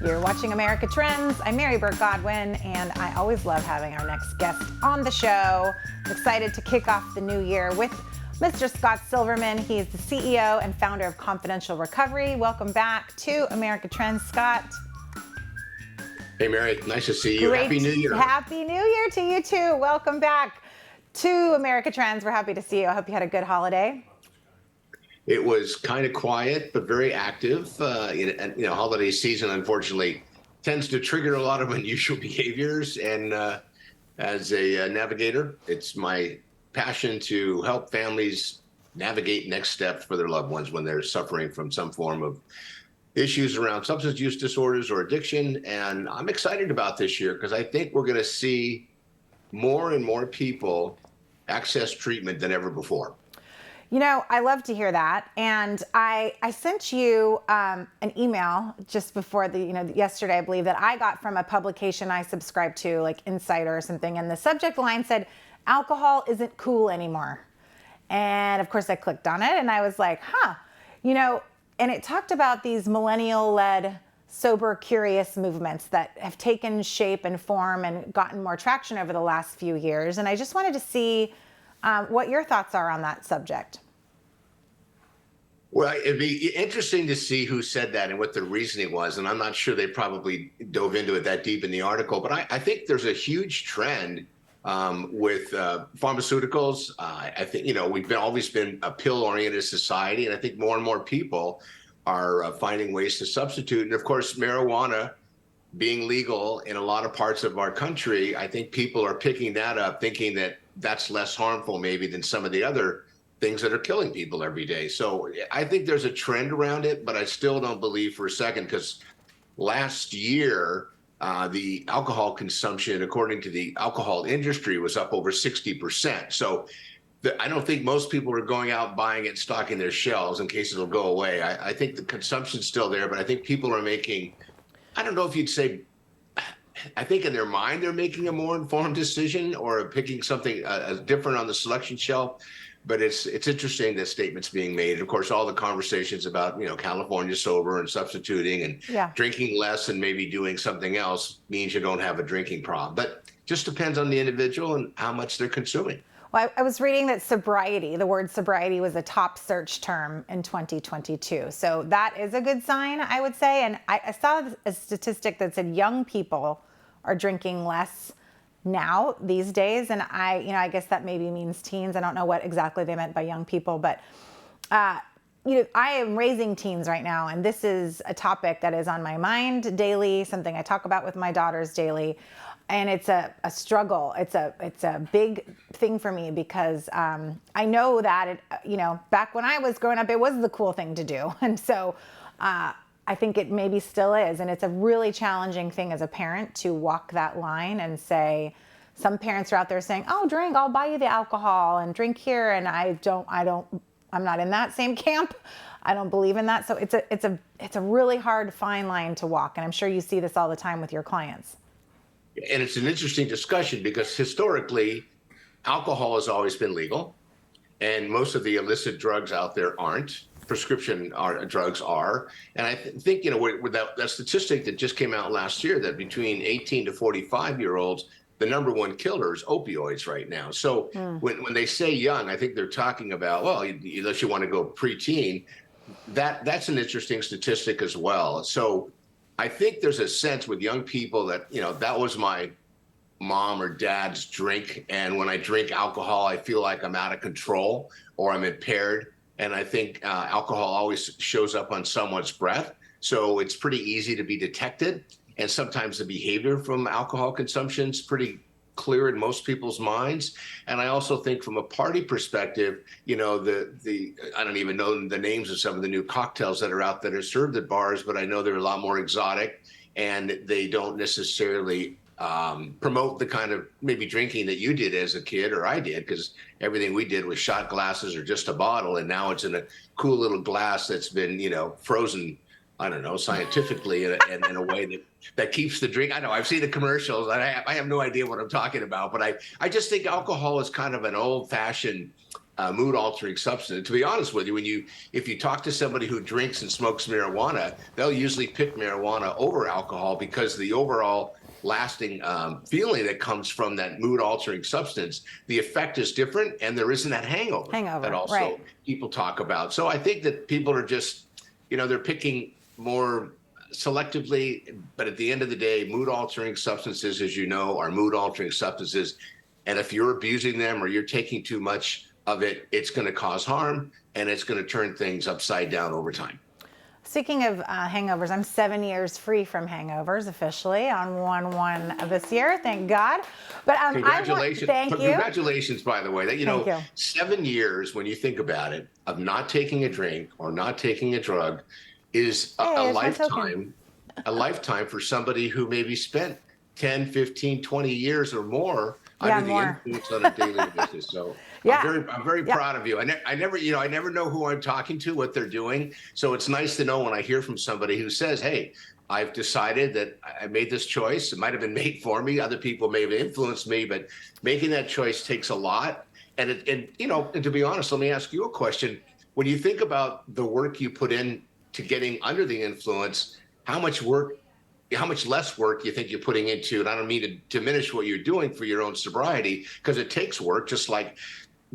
You're watching America Trends. I'm Mary Burt-Godwin, and I always love having our next guest on the show. I'm excited to kick off the new year with Mr. Scott Silverman. He is the CEO and founder of Confidential Recovery. Welcome back to America Trends, Scott. Hey, Mary, nice to see you. Great. Happy New Year. Happy New Year to you too. Welcome back to America Trends. We're happy to see you. I hope you had a good holiday. It was kind of quiet, but very active. Holiday season, unfortunately, tends to trigger a lot of unusual behaviors. And as a navigator, it's my passion to help families navigate next steps for their loved ones when they're suffering from some form of issues around substance use disorders or addiction. And I'm excited about this year because I think we're going to see more and more people access treatment than ever before. You know, I love to hear that. And I sent you an email just before yesterday, I believe, that I got from a publication I subscribe to, like Insider or something. And the subject line said, "Alcohol isn't cool anymore." And of course I clicked on it and I was like, and it talked about these millennial-led sober curious movements that have taken shape and form and gotten more traction over the last few years. And I just wanted to see what your thoughts are on that subject. Well, it'd be interesting to see who said that and what the reasoning was. And I'm not sure they probably dove into it that deep in the article, but I think there's a huge trend with pharmaceuticals. I think, we've always been a pill-oriented society, and I think more and more people are finding ways to substitute. And of course, marijuana being legal in a lot of parts of our country, I think people are picking that up, thinking that that's less harmful maybe than some of the other things that are killing people every day. So I think there's a trend around it, but I still don't believe for a second, because last year, the alcohol consumption, according to the alcohol industry, was up over 60%. So I don't think most people are going out buying it, stocking their shelves in case it'll go away. I think the consumption's still there, but I think people are making, I don't know if you'd say, I think in their mind they're making a more informed decision or picking something different on the selection shelf. But it's interesting that statement's being made. Of course, all the conversations about, California sober and substituting and drinking less and maybe doing something else means you don't have a drinking problem. But just depends on the individual and how much they're consuming. Well, I was reading that the word sobriety was a top search term in 2022. So that is a good sign, I would say. And I saw a statistic that said young people are drinking less now these days. And I guess that maybe means teens. I don't know what exactly they meant by young people, but I am raising teens right now. And this is a topic that is on my mind daily, something I talk about with my daughters daily. And it's a struggle. It's a big thing for me because I know that back when I was growing up, it was the cool thing to do. And so I think it maybe still is. And it's a really challenging thing as a parent to walk that line and say, some parents are out there saying, "Oh, drink, I'll buy you the alcohol and drink here." And I'm not in that same camp. I don't believe in that. So it's a really hard fine line to walk. And I'm sure you see this all the time with your clients. And it's an interesting discussion because historically, alcohol has always been legal, and most of the illicit drugs out there aren't. Prescription drugs are. And I think, with that statistic that just came out last year, that between 18 to 45-year-olds, the number one killer is opioids right now. So when they say young, I think they're talking about, well, unless you want to go preteen, that's an interesting statistic as well. So I think there's a sense with young people that, that was my mom or dad's drink. And when I drink alcohol, I feel like I'm out of control or I'm impaired. And I think alcohol always shows up on someone's breath. So it's pretty easy to be detected. And sometimes the behavior from alcohol consumption is pretty clear in most people's minds. And I also think from a party perspective, I don't even know the names of some of the new cocktails that are out that are served at bars, but I know they're a lot more exotic and they don't necessarily promote the kind of maybe drinking that you did as a kid or I did, because everything we did was shot glasses or just a bottle. And now it's in a cool little glass that's been, frozen, I don't know, scientifically in a way that keeps the drink. I know I've seen the commercials. I have no idea what I'm talking about, but I just think alcohol is kind of an old fashioned mood altering substance. To be honest with you, if you talk to somebody who drinks and smokes marijuana, they'll usually pick marijuana over alcohol because the overall lasting feeling that comes from that mood altering substance, the effect is different, and there isn't that hangover that also right. people talk about. So I think that people are just, they're picking more selectively, but at the end of the day, mood altering substances, as you know, are mood altering substances. And if you're abusing them or you're taking too much of it, it's going to cause harm, and it's going to turn things upside down over time. Speaking of hangovers, I'm 7 years free from hangovers officially on 1/1 of this year, thank God. But congratulations! Thank you. Congratulations, by the way. That Thank you. 7 years, when you think about it, of not taking a drink or not taking a drug, is a lifetime. A lifetime for somebody who maybe spent 10, 15, 20 years or more under the influence on a daily basis. So I'm very proud of you. I never know who I'm talking to, what they're doing. So it's nice to know when I hear from somebody who says, hey, I've decided that I made this choice. It might have been made for me. Other people may have influenced me, but making that choice takes a lot. And to be honest, let me ask you a question. When you think about the work you put in to getting under the influence, how much less work you think you're putting into, and I don't mean to diminish what you're doing for your own sobriety, because it takes work, just like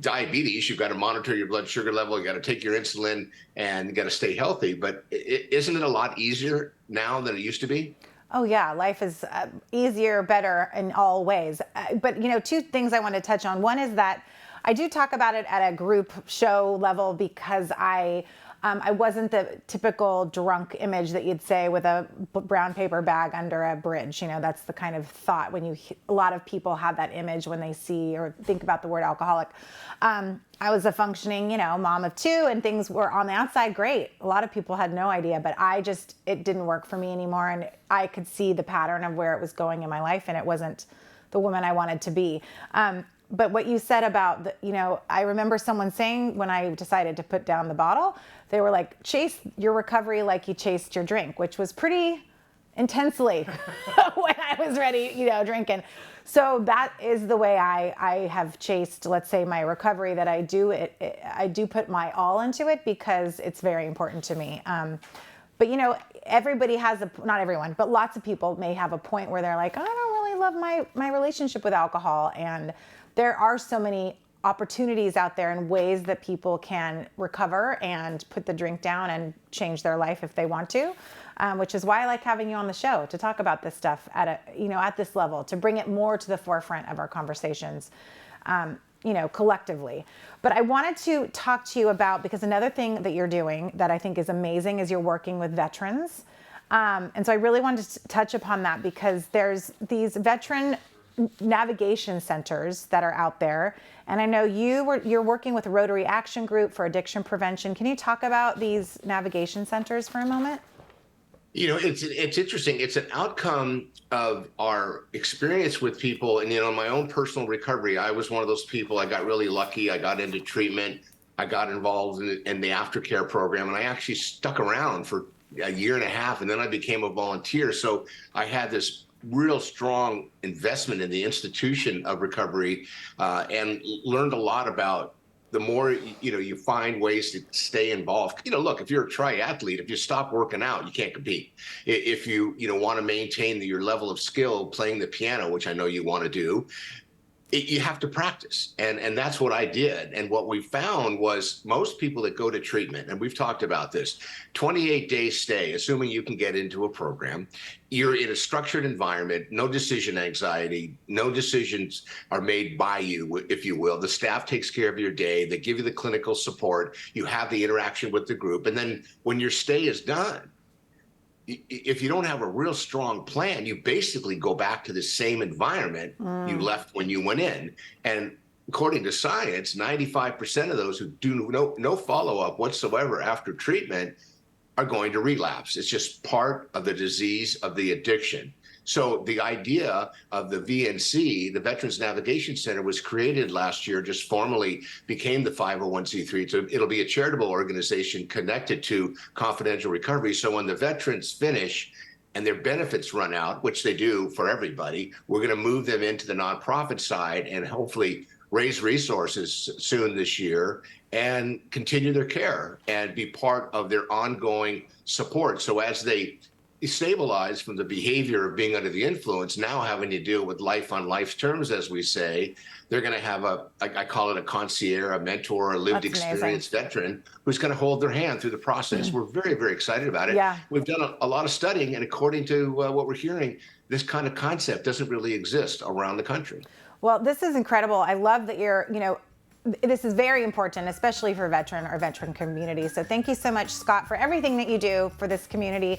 diabetes. You've got to monitor your blood sugar level, you got to take your insulin, and you got to stay healthy. But isn't it a lot easier now than it used to be? Oh yeah, life is easier, better in all ways. But two things I want to touch on. One is that I do talk about it at a group show level because I wasn't the typical drunk image that you'd say with a brown paper bag under a bridge. That's the kind of thought a lot of people have that image when they see or think about the word alcoholic. I was a functioning, mom of two, and things were on the outside great. A lot of people had no idea, but it didn't work for me anymore. And I could see the pattern of where it was going in my life, and it wasn't the woman I wanted to be. But what you said about, I remember someone saying when I decided to put down the bottle, they were like, chase your recovery like you chased your drink, which was pretty intensely when I was ready, drinking. So that is the way I have chased, let's say, my recovery, that I do put my all into it because it's very important to me. But everybody has not everyone, but lots of people may have a point where they're like, I don't really love my relationship with alcohol. And there are so many opportunities out there and ways that people can recover and put the drink down and change their life if they want to, which is why I like having you on the show to talk about this stuff at this level, to bring it more to the forefront of our conversations, collectively. But I wanted to talk to you about, because another thing that you're doing that I think is amazing is you're working with veterans. And so I really wanted to touch upon that because there's these veteran navigation centers that are out there. And I know you're working with Rotary Action Group for addiction prevention. Can you talk about these navigation centers for a moment? It's interesting. It's an outcome of our experience with people. And, my own personal recovery, I was one of those people. I got really lucky. I got into treatment. I got involved in the aftercare program, and I actually stuck around for a year and a half, and then I became a volunteer. So I had this real strong investment in the institution of recovery, and learned a lot about the more you find ways to stay involved. Look, if you're a triathlete, if you stop working out, you can't compete. If you want to maintain your level of skill playing the piano, which I know you want to do, you have to practice. And that's what I did. And what we found was most people that go to treatment, and we've talked about this, 28-day stay, assuming you can get into a program, you're in a structured environment, no decision anxiety, no decisions are made by you, if you will. The staff takes care of your day. They give you the clinical support. You have the interaction with the group. And then when your stay is done, if you don't have a real strong plan, you basically go back to the same environment you left when you went in. And according to science, 95% of those who do no follow-up whatsoever after treatment are going to relapse. It's just part of the disease of the addiction. So the idea of the VNC, the Veterans Navigation Center, was created last year, just formally became the 501c3. So it'll be a charitable organization connected to Confidential Recovery. So when the veterans finish and their benefits run out, which they do for everybody, we're going to move them into the nonprofit side and hopefully raise resources soon this year and continue their care and be part of their ongoing support. So as they stabilize from the behavior of being under the influence, now having to deal with life on life's terms, as we say, they're going to have I call it a concierge, a mentor, a lived experience veteran who's going to hold their hand through the process. We're very, very excited about it. Yeah. We've done a lot of studying, and according to what we're hearing, this kind of concept doesn't really exist around the country. Well, this is incredible. I love that this is very important, especially for veteran community. So thank you so much, Scott, for everything that you do for this community.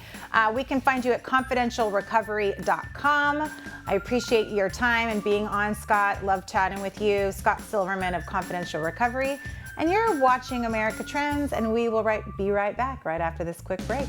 We can find you at confidentialrecovery.com. I appreciate your time and being on, Scott. Love chatting with you. Scott Silverman of Confidential Recovery. And you're watching America Trends, and we will be right back right after this quick break.